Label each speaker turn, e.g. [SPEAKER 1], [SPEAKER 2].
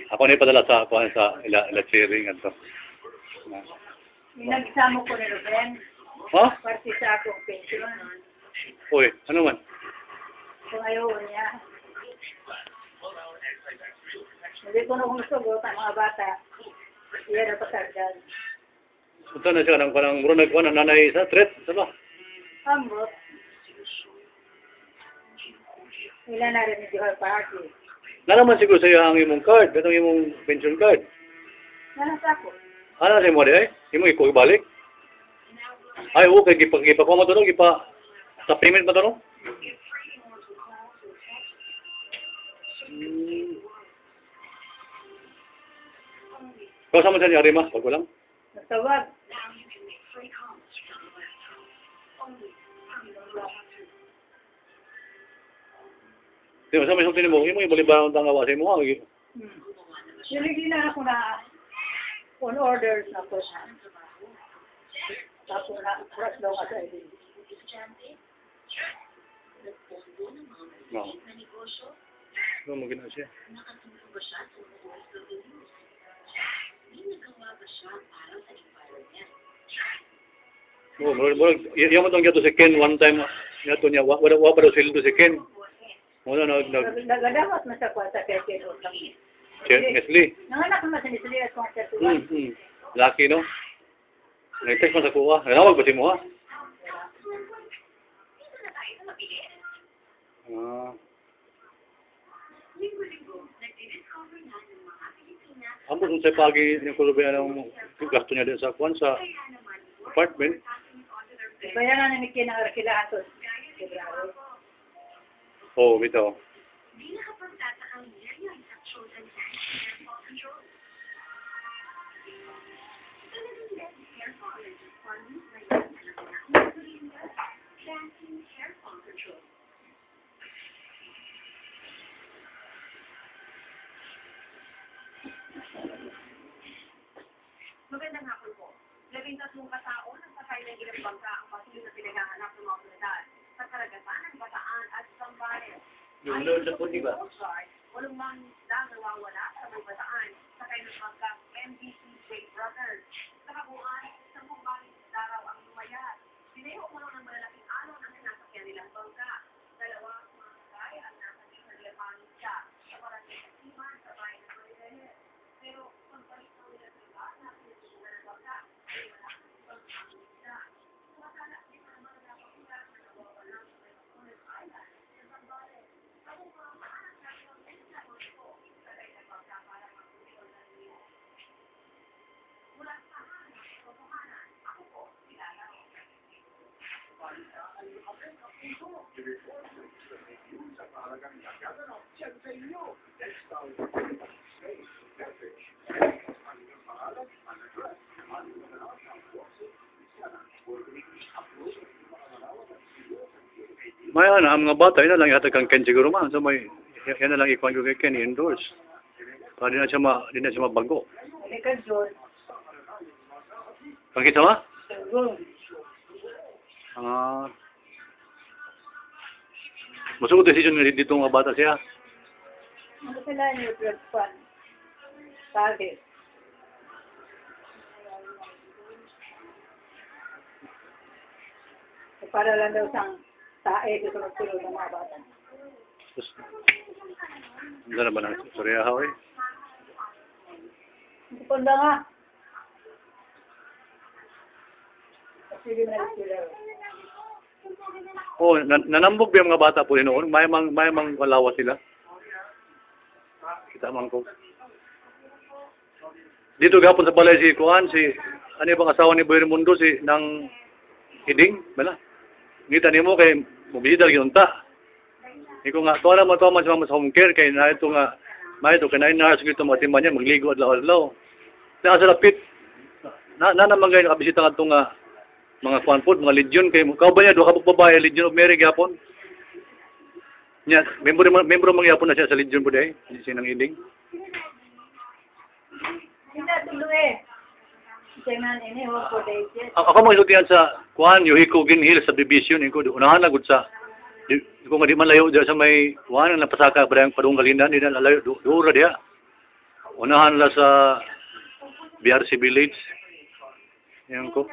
[SPEAKER 1] Ako na ipadala sa ako sa ila sharing ato.
[SPEAKER 2] Inagsamo ko na Ruben.
[SPEAKER 1] Ha?
[SPEAKER 2] Parte sa akong pension.
[SPEAKER 1] Uy, ano man?
[SPEAKER 2] Kung ayaw niya. Hindi ko na humusugot ang mga bata. Iyan na pasagdan.
[SPEAKER 1] Punta na siya ng parang muro nagkuhan ng nanay sa threat. Sa ba?
[SPEAKER 2] Ambot. Ilan na rin ni Johar Party.
[SPEAKER 1] Nalaman siguro sa'yo ang imong card. Itong imong pension card.
[SPEAKER 2] Nalasa ko.
[SPEAKER 1] Ano na mo di? Imong iko ibalik? Ay, okay. Gipa ko mo ito, gipa sa payment mo ito, Kau sama siya ni Arima, pag walang?
[SPEAKER 2] Natawag.
[SPEAKER 1] Di ba, sa may sumtin mo, imong ibalik ba ang tangawa sa imo?
[SPEAKER 2] Niligin na ako na on orders na po siya. Tapos na, press daw ka sa ID.
[SPEAKER 1] No. No, mo gina siya. Yung mo itong gato si Ken one time, gato niya, wala pa daw sila si Ken. Wala
[SPEAKER 2] Nagadamat na sa kwata kay Ken Otang.
[SPEAKER 1] Ken Nestle.
[SPEAKER 2] Nanganak naman sa Nestle at kwata tuwa.
[SPEAKER 1] Lucky, no? Nag-text mo sa kuha. Nagawag ba si mo, ha? Ambos sa pagi yung kulubayan ng gasto niya din sa kwan sa apartment.
[SPEAKER 2] Bayaran na ni Ken ang arkilatos.
[SPEAKER 1] Oo, bitaw.
[SPEAKER 3] Magandang hapon po. 13 katao nagpatay ng ilang bangka ang patuloy na pinaghahanap ng mga otoridad sa karagatan ng Bataan at Zambales.
[SPEAKER 1] Yung sa po, di ba?
[SPEAKER 3] Walang mangisda nawawala sa may Bataan sa kailang bangka MBC Great Brothers. Sa kabuuan, 10 mangisda raw ang lumayas. Sinayo umano ng malalaking alon ang sinasakyan nilang bangka. 2 mga sakay ang nasa sa nilang mangisda sa parating kasiman sa bayan ng Maribeles. Pero pagbalik ng nila sa iba na pinagsusunan ng bangka ay wala ang ibang mangisda. Sumakala, di pa naman napakita na nawawala sa may Bacones Island sa Zambales. Ako mga maanak natin ang sa mga ito sa kailang bangka para magpulitol ng nila. Mula sa tahanan ng katotohanan, ako po kilala ko.
[SPEAKER 1] May ang mga bata, yun na lang yata kang Ken siguro man. So may, yan na lang ikuhan ko kay Ken, i-endorse. Para di na siya mabago.
[SPEAKER 2] Ika John.
[SPEAKER 1] Pagkita ba?
[SPEAKER 2] John.
[SPEAKER 1] Masugod decision nga dito mga bata siya.
[SPEAKER 2] Ano sila niyo plus fund? Target. Para lang daw sang tae sa magtulog ng mga bata.
[SPEAKER 1] Ano na ba na? Sorry, ahoy.
[SPEAKER 2] Hindi ko na nga. Sige na sila.
[SPEAKER 1] Oh, nanambog ba yung mga bata po noon? May mang walawa sila. Kita man ko. Dito gapon sa balay si Kuan, ano bang asawa ni Boy Raimundo, si nang Hiding, bala. Ngita nimo kay mobisita gyud unta. Iko nga tuwa man sa home care kay na ito nga kay na nurse gito mo timban niya magligo adlaw-adlaw. Sa lapit na naman gay nakabisita kadto nga mga Kuan food, mga Legion kay kauban niya do kabuk babae Legion of Mary gyapon. Nya membro man gyapon na siya sa Legion pud ay sinang Hiding.
[SPEAKER 2] Hindi tuloy. Kailan ini ho po day.
[SPEAKER 1] Ako mo isultihan sa Kuan Yuhiko Ginhil sa Bibisyon ko unahan na gud sa ko nga di man layo diya sa may Kuan na pasaka barang padung kalindan di na layo dura diha. Unahan la sa BRC Village. Yan ko.